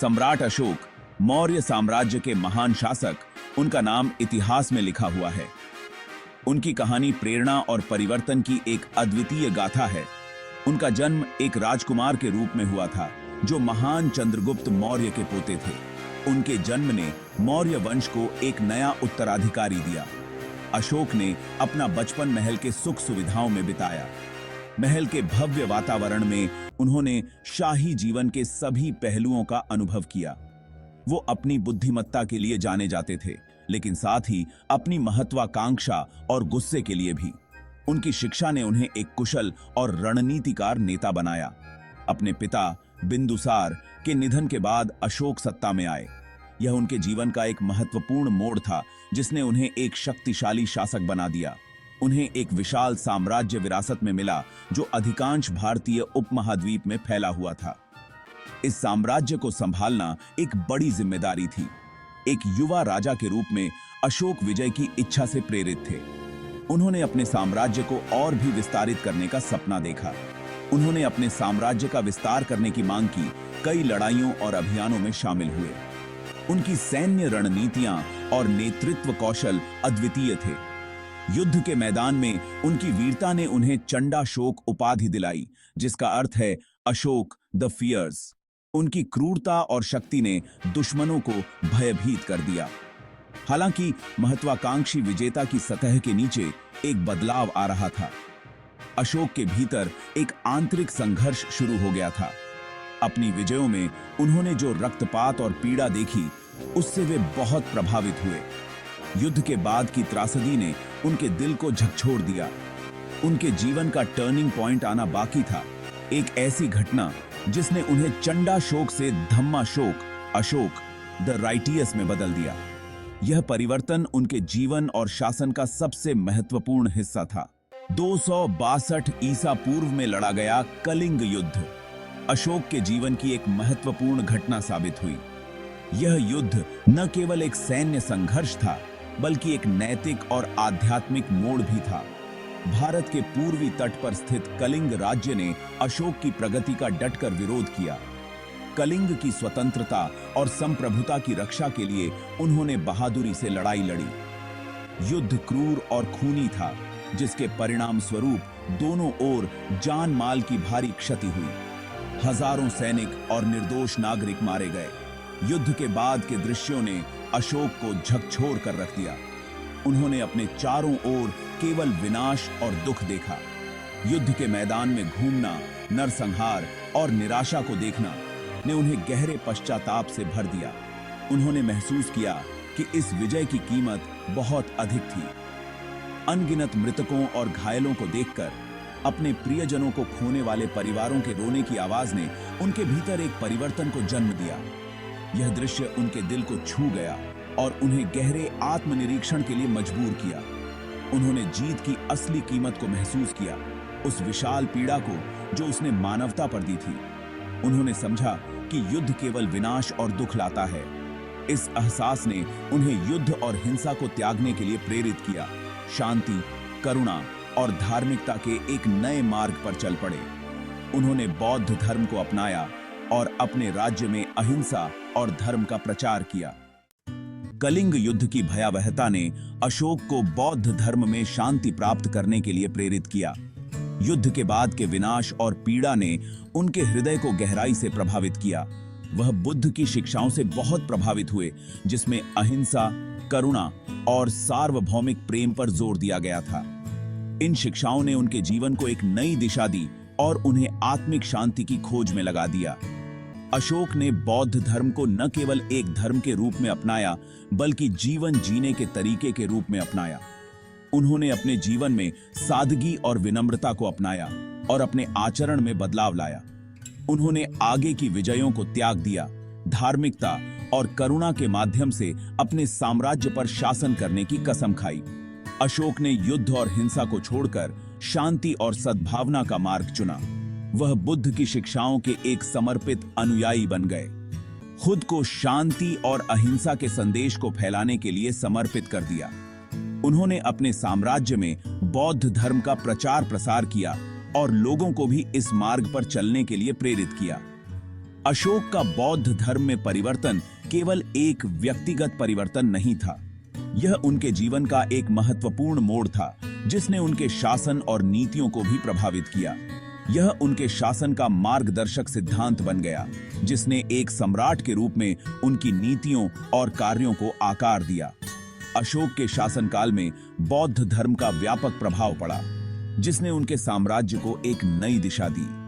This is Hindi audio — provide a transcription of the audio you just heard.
सम्राट अशोक, मौर्य साम्राज्य के महान शासक, उनका नाम इतिहास में लिखा हुआ है। उनकी कहानी प्रेरणा और परिवर्तन की एक अद्वितीय गाथा है। उनका जन्म एक राजकुमार के रूप में हुआ था, जो महान चंद्रगुप्त मौर्य के पोते थे। उनके जन्म ने मौर्य वंश को एक नया उत्तराधिकारी दिया। अशोक ने अपना बचपन महल के सुख सुविधाओं में बिताया। महल के भव्य वातावरण में उन्होंने शाही जीवन के सभी पहलुओं का अनुभव किया। वो अपनी बुद्धिमत्ता के लिए जाने जाते थे, लेकिन साथ ही अपनी महत्वाकांक्षा और गुस्से के लिए भी। उनकी शिक्षा ने उन्हें एक कुशल और रणनीतिकार नेता बनाया। अपने पिता बिंदुसार के निधन के बाद अशोक सत्ता में आए। यह उनके जीवन का एक महत्वपूर्ण मोड़ था, जिसने उन्हें एक शक्तिशाली शासक बना दिया। उन्हें एक विशाल साम्राज्य विरासत में मिला, जो अधिकांश भारतीय उपमहाद्वीप में फैला हुआ था। इस साम्राज्य को संभालना एक बड़ी जिम्मेदारी थी। एक युवा राजा के रूप में अशोक विजय की इच्छा से प्रेरित थे। उन्होंने अपने साम्राज्य को और भी विस्तारित करने का सपना देखा। उन्होंने अपने साम्राज्य का विस्तार करने की मांग की, कई लड़ाइयों और अभियानों में शामिल हुए। उनकी सैन्य रणनीतियां और नेतृत्व कौशल अद्वितीय थे। युद्ध के मैदान में उनकी वीरता ने उन्हें चंडाशोक उपाधि दिलाई, जिसका अर्थ है अशोक द फियर्स। उनकी क्रूरता और शक्ति ने दुश्मनों को भयभीत कर दिया। हालांकि महत्वाकांक्षी विजेता की सतह के नीचे एक बदलाव आ रहा था। अशोक के भीतर एक आंतरिक संघर्ष शुरू हो गया था। अपनी विजयों में उन्होंने जो रक्तपात और पीड़ा देखी, उससे वे बहुत प्रभावित हुए। युद्ध के बाद की त्रासदी ने उनके दिल को झकझोर दिया। उनके जीवन का टर्निंग पॉइंट आना बाकी था, एक ऐसी घटना जिसने उन्हें चंडाशोक से धम्माशोक, अशोक द राइटियस में बदल दिया। यह परिवर्तन उनके जीवन और शासन का सबसे महत्वपूर्ण हिस्सा था। 262 ईसा पूर्व में लड़ा गया कलिंग युद्ध अशोक के जीवन की एक महत्वपूर्ण घटना साबित हुई। यह युद्ध न केवल एक सैन्य संघर्ष था, बल्कि एक नैतिक और आध्यात्मिक मोड़ भी था। भारत के पूर्वी तट पर स्थित कलिंग राज्य ने अशोक की प्रगति का डटकर विरोध किया। कलिंग की स्वतंत्रता और संप्रभुता की रक्षा के लिए उन्होंने बहादुरी से लड़ाई लड़ी। युद्ध क्रूर और खूनी था, जिसके परिणाम स्वरूप दोनों ओर जान माल की भारी क्षति हुई। हजारों सैनिक और निर्दोष नागरिक मारे गए। युद्ध के बाद के दृश्यों ने अशोक को झकझोर कर रख दिया। उन्होंने अपने चारों ओर केवल विनाश और दुख देखा। युद्ध के मैदान में घूमना, नरसंहार और निराशा को देखना ने उन्हें गहरे पश्चाताप से भर दिया। उन्होंने महसूस किया कि इस विजय की कीमत बहुत अधिक थी। अनगिनत मृतकों और घायलों को देखकर अपने प्रियजनों को खोने वाले परिवारों के रोने की आवाज ने उनके भीतर एक परिवर्तन को जन्म दिया। यह दृश्य उनके दिल को छू गया और उन्हें गहरे आत्मनिरीक्षण के लिए मजबूर किया। उन्होंने जीत की असली कीमत को महसूस किया, उस विशाल पीड़ा को जो उसने मानवता पर दी थी। उन्होंने समझा कि युद्ध केवल विनाश और दुख लाता है। इस एहसास ने उन्हें युद्ध और हिंसा को त्यागने के लिए प्रेरित किया। शांति, करुणा और धार्मिकता के एक नए मार्ग पर चल पड़े। उन्होंने बौद्ध धर्म को अपनाया और अपने राज्य में अहिंसा और धर्म का प्रचार किया। कलिंग युद्ध की भयावहता ने अशोक को बौद्ध धर्म में शांति प्राप्त करने के लिए प्रेरित किया। युद्ध के बाद के विनाश और पीड़ा ने उनके हृदय को गहराई से प्रभावित किया। वह बुद्ध की शिक्षाओं से बहुत प्रभावित हुए, जिसमें अहिंसा, करुणा और सार्वभौमिक प्रेम पर जोर दिया गया था। इन शिक्षाओं ने उनके जीवन को एक नई दिशा दी और उन्हें आत्मिक शांति की खोज में लगा दिया। अशोक ने बौद्ध धर्म को न केवल एक धर्म के रूप में अपनाया, बल्कि जीवन जीने के तरीके के रूप में अपनाया। उन्होंने अपने जीवन में सादगी और विनम्रता को अपनाया और अपने आचरण में बदलाव लाया। उन्होंने आगे की विजयों को त्याग दिया, धार्मिकता और करुणा के माध्यम से अपने साम्राज्य पर शासन करने की कसम खाई। अशोक ने युद्ध और हिंसा को छोड़कर शांति और सद्भावना का मार्ग चुना। वह बुद्ध की शिक्षाओं के एक समर्पित अनुयायी बन गए। खुद को शांति और अहिंसा के संदेश को फैलाने के लिए समर्पित कर दिया। उन्होंने अपने साम्राज्य में बौद्ध धर्म का प्रचार प्रसार किया और लोगों को भी इस मार्ग पर चलने के लिए प्रेरित किया। अशोक का बौद्ध धर्म में परिवर्तन केवल एक व्यक्तिगत परिवर्तन नहीं था, यह उनके जीवन का एक महत्वपूर्ण मोड़ था जिसने उनके शासन और नीतियों को भी प्रभावित किया। यह उनके शासन का मार्गदर्शक सिद्धांत बन गया, जिसने एक सम्राट के रूप में उनकी नीतियों और कार्यों को आकार दिया। अशोक के शासनकाल में बौद्ध धर्म का व्यापक प्रभाव पड़ा, जिसने उनके साम्राज्य को एक नई दिशा दी।